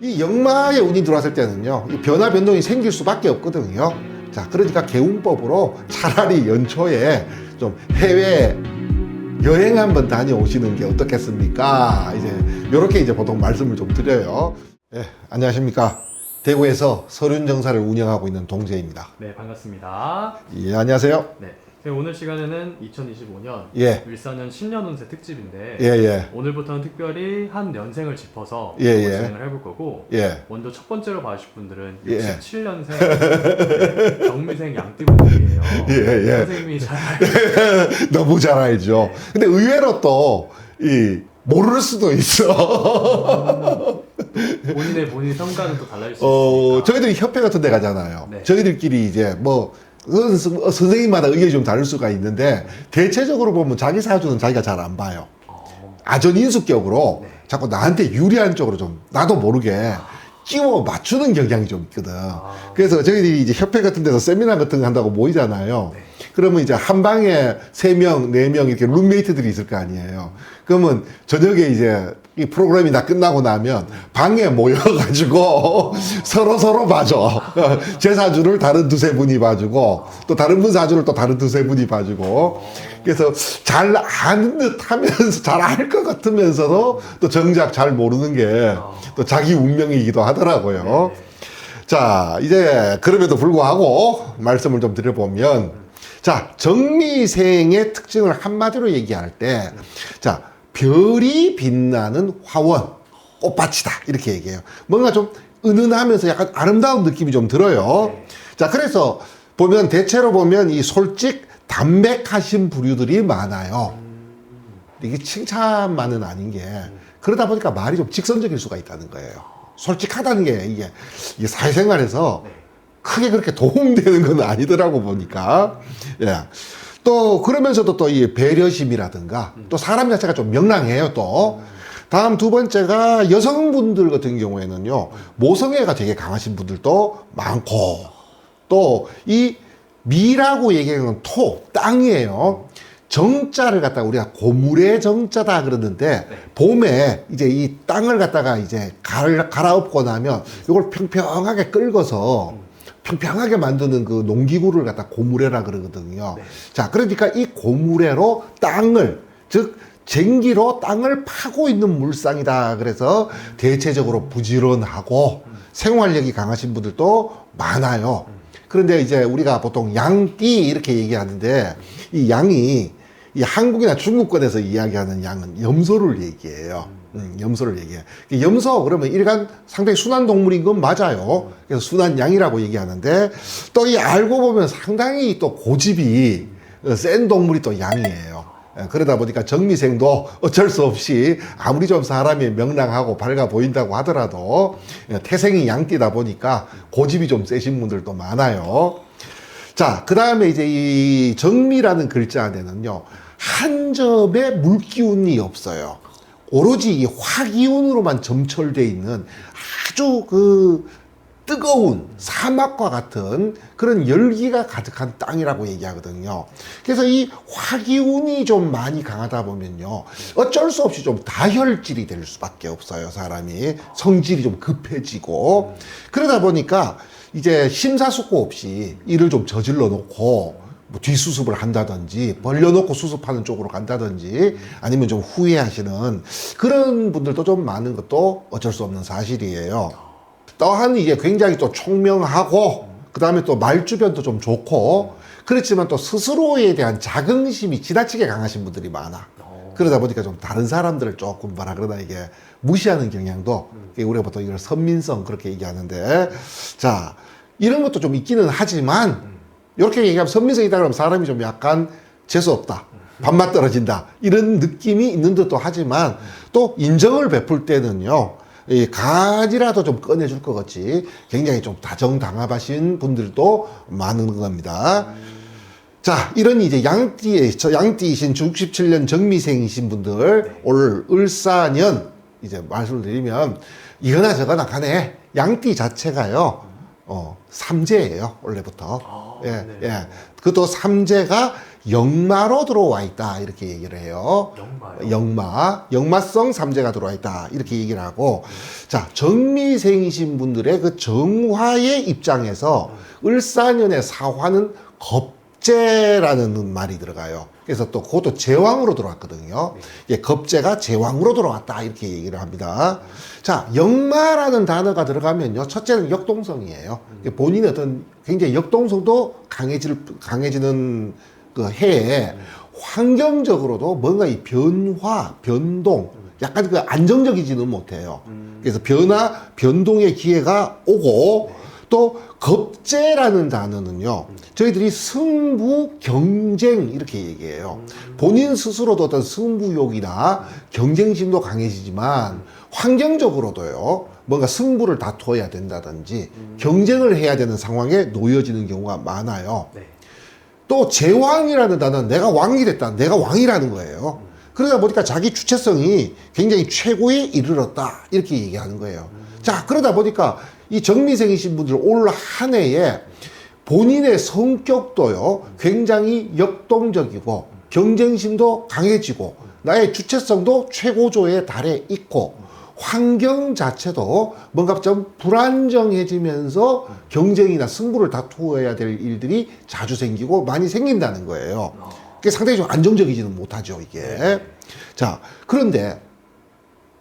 이 역마의 운이 들어왔을 때는요, 이 변화 변동이 생길 수밖에 없거든요. 자, 그러니까 개운법으로 차라리 연초에 좀 해외 여행 한번 다녀오시는 게 어떻겠습니까? 이렇게 보통 말씀을 좀 드려요. 네, 안녕하십니까. 대구에서 서륜정사를 운영하고 있는 동재입니다. 네, 반갑습니다. 예, 안녕하세요. 네, 오늘 시간에는 2025년 예. 일사년 10년 운세 특집인데 예. 오늘부터는 특별히 한 년생을 짚어서 예. 진행을 해볼 거고 예. 먼저 첫 번째로 봐주실 분들은 예. 67년생 네, 정미생 양띠분들이에요. 예. 선생님이 잘 알고 너무 잘 알죠. 근데 의외로 또 모를 수도 있어. 본인 평가는 또 달라질 수 있으니까. 저희들이 협회 같은 데 가잖아요. 네. 저희들끼리 선생님마다 의견이 좀 다를 수가 있는데, 대체적으로 보면 자기 사주는 자기가 잘 안 봐요. 아전인수격으로 네. 자꾸 나한테 유리한 쪽으로 좀 나도 모르게 끼워 맞추는 경향이 좀 있거든. 그래서 저희들이 협회 같은 데서 세미나 같은 거 한다고 모이잖아요. 네. 그러면 한 방에 3명, 4명 이렇게 룸메이트들이 있을 거 아니에요. 그러면 저녁에 이 프로그램이 다 끝나고 나면 방에 모여가지고 서로 봐줘. 제 사주를 다른 두세 분이 봐주고, 또 다른 분 사주를 또 다른 두세 분이 봐주고. 그래서 잘 아는 듯 하면서, 잘 알 것 같으면서도 또 정작 잘 모르는 게 또 자기 운명이기도 하더라고요. 자, 그럼에도 불구하고 말씀을 좀 드려보면, 자, 정미생의 특징을 한마디로 얘기할 때, 자, 별이 빛나는 화원, 꽃밭이다. 이렇게 얘기해요. 뭔가 좀 은은하면서 약간 아름다운 느낌이 좀 들어요. 자, 그래서 대체로 보면 이 솔직, 담백하신 부류들이 많아요. 이게 칭찬만은 아닌 게, 그러다 보니까 말이 좀 직선적일 수가 있다는 거예요. 솔직하다는 게 이게 사회생활에서 크게 그렇게 도움되는 건 아니더라고 보니까. 예. 또 그러면서도 또 이 배려심이라든가 또 사람 자체가 좀 명랑해요. 또 다음 두 번째가 여성분들 같은 경우에는요, 모성애가 되게 강하신 분들도 많고, 또 이 미라고 얘기하는 땅이에요. 정자를 갖다가 우리가 고물의 정자다 그러는데, 봄에 이 땅을 갖다가 갈아엎고 나면 이걸 평평하게 긁어서 평평하게 만드는 그 농기구를 갖다 고무래라 그러거든요. 자, 그러니까 이 고무래로 땅을, 즉 쟁기로 땅을 파고 있는 물상이다. 그래서 대체적으로 부지런하고 생활력이 강하신 분들도 많아요. 그런데 우리가 보통 양띠 이렇게 얘기하는데, 이 양이 이 한국이나 중국권에서 이야기하는 양은 염소를 얘기해요. 염소를 얘기해요. 염소 그러면 일간 상당히 순한 동물인 건 맞아요. 그래서 순한 양이라고 얘기하는데, 또 알고 보면 상당히 또 고집이 센 동물이 또 양이에요. 그러다 보니까 정미생도 어쩔 수 없이 아무리 좀 사람이 명랑하고 밝아 보인다고 하더라도 태생이 양띠다 보니까 고집이 좀 세신 분들도 많아요. 자, 그 다음에 이 정미라는 글자 안에는요, 한 점의 물기운이 없어요. 오로지 이 화기운으로만 점철되어 있는 아주 뜨거운 사막과 같은 그런 열기가 가득한 땅이라고 얘기하거든요. 그래서 이 화기운이 좀 많이 강하다 보면요, 어쩔 수 없이 좀 다혈질이 될 수밖에 없어요. 사람이 성질이 좀 급해지고, 그러다 보니까 심사숙고 없이 일을 좀 저질러 놓고 뒷수습을 한다든지 벌려놓고 수습하는 쪽으로 간다든지 아니면 좀 후회하시는 그런 분들도 좀 많은 것도 어쩔 수 없는 사실이에요. 또한 굉장히 또 총명하고, 그 다음에 또 말주변도 좀 좋고, 그렇지만 또 스스로에 대한 자긍심이 지나치게 강하신 분들이 많아. 그러다 보니까 좀 다른 사람들을 조금 무시하는 경향도, 우리가 보통 이걸 선민성 그렇게 얘기하는데, 자, 이런 것도 좀 있기는 하지만, 이렇게 얘기하면 선민성이 있다 그러면 사람이 좀 약간 재수없다, 밥맛 떨어진다, 이런 느낌이 있는 듯도 하지만, 또 인정을 베풀 때는요, 간이라도 좀 꺼내줄 것 같이 굉장히 좀 다정당합하신 분들도 많은 겁니다. 자, 이런 양띠이신 67년 정미생이신 분들, 올 을사년 말씀을 드리면, 이거나 저거나 간에 양띠 자체가요, 삼재예요, 원래부터. 예. 그것도 삼재가 역마로 들어와 있다 이렇게 얘기를 해요. 영마요? 역마성 삼재가 들어와 있다 이렇게 얘기를 하고, 자, 정미생이신 분들의 그 정화의 입장에서 을사년의 사화는 겁재라는 말이 들어가요. 그래서 또 그것도 제왕으로 들어왔거든요. 예, 겁재가 제왕으로 들어왔다 이렇게 얘기를 합니다. 자, 역마라는 단어가 들어가면요, 첫째는 역동성이에요. 본인의 어떤 굉장히 역동성도 강해지는 그 해에 환경적으로도 뭔가 이 변화, 변동, 약간 그 안정적이지는 못해요. 그래서 변동의 기회가 오고, 또 겁재라는 단어는요, 저희들이 승부, 경쟁 이렇게 얘기해요. 본인 스스로도 어떤 승부욕이나 경쟁심도 강해지지만 환경적으로도요, 뭔가 승부를 다투어야 된다든지 경쟁을 해야 되는 상황에 놓여지는 경우가 많아요. 네. 또 제왕이라는 단어는 내가 왕이 됐다, 내가 왕이라는 거예요. 그러다 보니까 자기 주체성이 굉장히 최고에 이르렀다 이렇게 얘기하는 거예요. 자, 그러다 보니까 이 정미생이신 분들 올 한 해에 본인의 성격도요, 굉장히 역동적이고 경쟁심도 강해지고 나의 주체성도 최고조에 달해 있고 환경 자체도 뭔가 좀 불안정해지면서 경쟁이나 승부를 다투어야 될 일들이 자주 생기고 많이 생긴다는 거예요. 그게 상당히 좀 안정적이지는 못하죠, 이게. 자, 그런데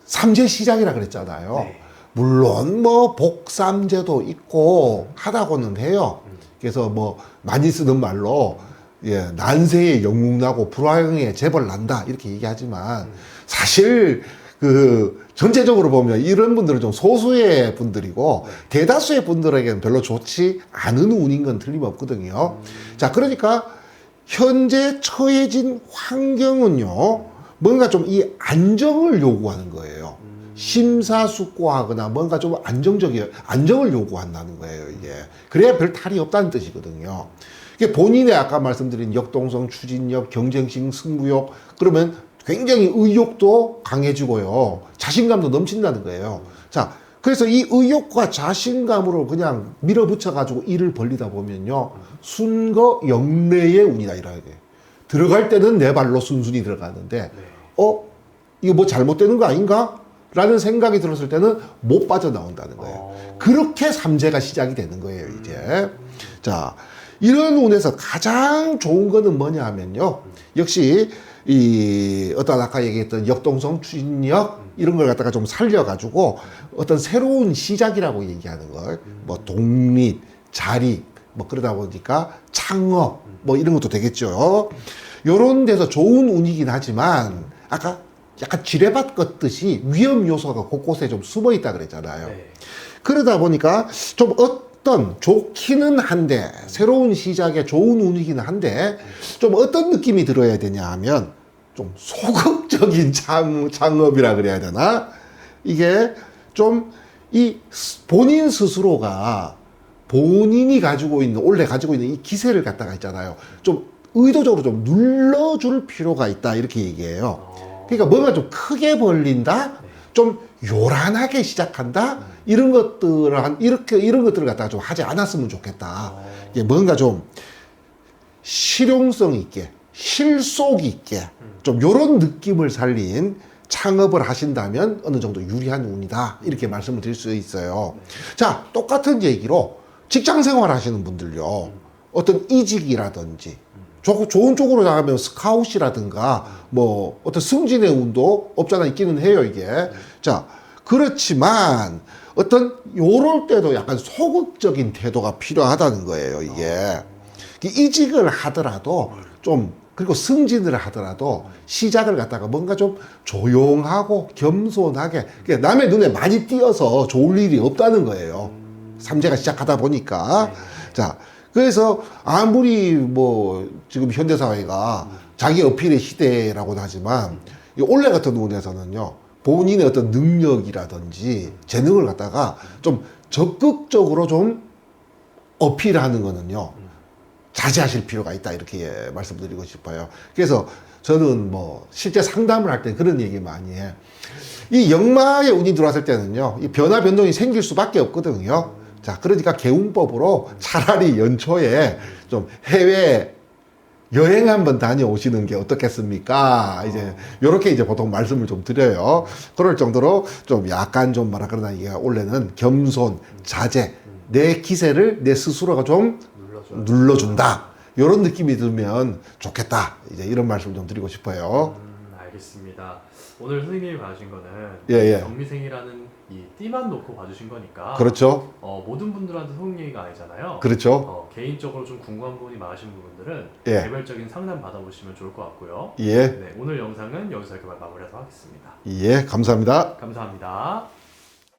삼재 시작이라 그랬잖아요. 네. 물론 뭐 복삼재도 있고 하다고는 해요. 그래서 뭐 많이 쓰는 말로 예, 난세에 영웅 나고 불황에 재벌 난다 이렇게 얘기하지만 사실 그 전체적으로 보면 이런 분들은 좀 소수의 분들이고 대다수의 분들에게는 별로 좋지 않은 운인 건 틀림없거든요. 자, 그러니까 현재 처해진 환경은요, 뭔가 좀 이 안정을 요구하는 거예요. 심사숙고하거나 뭔가 좀 안정을 요구한다는 거예요, 이게. 그래야 별 탈이 없다는 뜻이거든요. 이게 본인의 아까 말씀드린 역동성, 추진력, 경쟁심, 승부욕, 그러면 굉장히 의욕도 강해지고요. 자신감도 넘친다는 거예요. 자, 그래서 이 의욕과 자신감으로 그냥 밀어붙여가지고 일을 벌리다 보면요, 순거 영래의 운이다, 이렇게. 들어갈 때는 내 발로 순순히 들어가는데, 이거 뭐 잘못되는 거 아닌가? 라는 생각이 들었을 때는 못 빠져나온다는 거예요. 그렇게 삼재가 시작이 되는 거예요, 이제. 자, 이런 운에서 가장 좋은 거는 뭐냐 하면요, 역시 이 어떤 아까 얘기했던 역동성, 추진력 이런 걸 갖다가 좀 살려가지고 어떤 새로운 시작이라고 얘기하는 걸, 뭐 독립, 자립, 뭐 그러다 보니까 창업, 뭐 이런 것도 되겠죠. 요런 데서 좋은 운이긴 하지만 아까 약간 지뢰밭 걷듯이 위험 요소가 곳곳에 좀 숨어 있다 그랬잖아요. 네. 그러다 보니까 좀 어떤 좋기는 한데, 새로운 시작에 좋은 운이기는 한데, 좀 어떤 느낌이 들어야 되냐 하면 좀 소극적인 창업이라 그래야 되나? 이게 좀 이 본인 스스로가 본인이 원래 가지고 있는 이 기세를 갖다가 있잖아요. 좀 의도적으로 좀 눌러줄 필요가 있다 이렇게 얘기해요. 그러니까 뭔가 좀 크게 벌린다, 좀 요란하게 시작한다, 이런 것들을 이런 것들을 갖다가 좀 하지 않았으면 좋겠다. 이게 뭔가 좀 실용성 있게, 실속 있게, 좀 요런 느낌을 살린 창업을 하신다면 어느 정도 유리한 운이다. 이렇게 말씀을 드릴 수 있어요. 자, 똑같은 얘기로 직장 생활 하시는 분들요, 어떤 이직이라든지, 좋은 쪽으로 나가면 스카웃이라든가 뭐 어떤 승진의 운도 없잖아 있기는 해요, 이게. 자, 그렇지만 어떤 요럴 때도 약간 소극적인 태도가 필요하다는 거예요, 이게. 이직을 하더라도 좀, 그리고 승진을 하더라도 시작을 갖다가 뭔가 좀 조용하고 겸손하게, 그러니까 남의 눈에 많이 띄어서 좋을 일이 없다는 거예요, 삼재가 시작하다 보니까. 자, 그래서 아무리 뭐 지금 현대사회가 자기 어필의 시대라고는 하지만 이 올해 같은 운에서는요, 본인의 어떤 능력이라든지 재능을 갖다가 좀 적극적으로 좀 어필하는 거는요, 자제하실 필요가 있다 이렇게 말씀드리고 싶어요. 그래서 저는 뭐 실제 상담을 할 때 그런 얘기 많이 해. 이 역마의 운이 들어왔을 때는요, 이 변화 변동이 생길 수밖에 없거든요. 자, 그러니까 개운법으로 차라리 연초에 좀 해외 여행 한번 다녀오시는 게 어떻겠습니까? 이제 요렇게 이제 보통 말씀을 좀 드려요. 그럴 정도로 좀 약간 좀 뭐라 그러나 이게 원래는 겸손, 자제, 내 기세를 내 스스로가 좀 눌러준다. 요런 느낌이 들면 좋겠다. 이제 이런 말씀 좀 드리고 싶어요. 알겠습니다. 오늘 선생님이 봐주신 거는 예, 예. 정미생이라는 이 띠만 놓고 봐주신 거니까 그렇죠. 모든 분들한테 속 얘기가 아니잖아요. 그렇죠. 개인적으로 좀 궁금한 부분이 많으신 부분들은 예. 개별적인 상담 받아보시면 좋을 것 같고요. 예. 네, 오늘 영상은 여기서 이렇게 마무리하도록 하겠습니다. 예. 감사합니다. 감사합니다.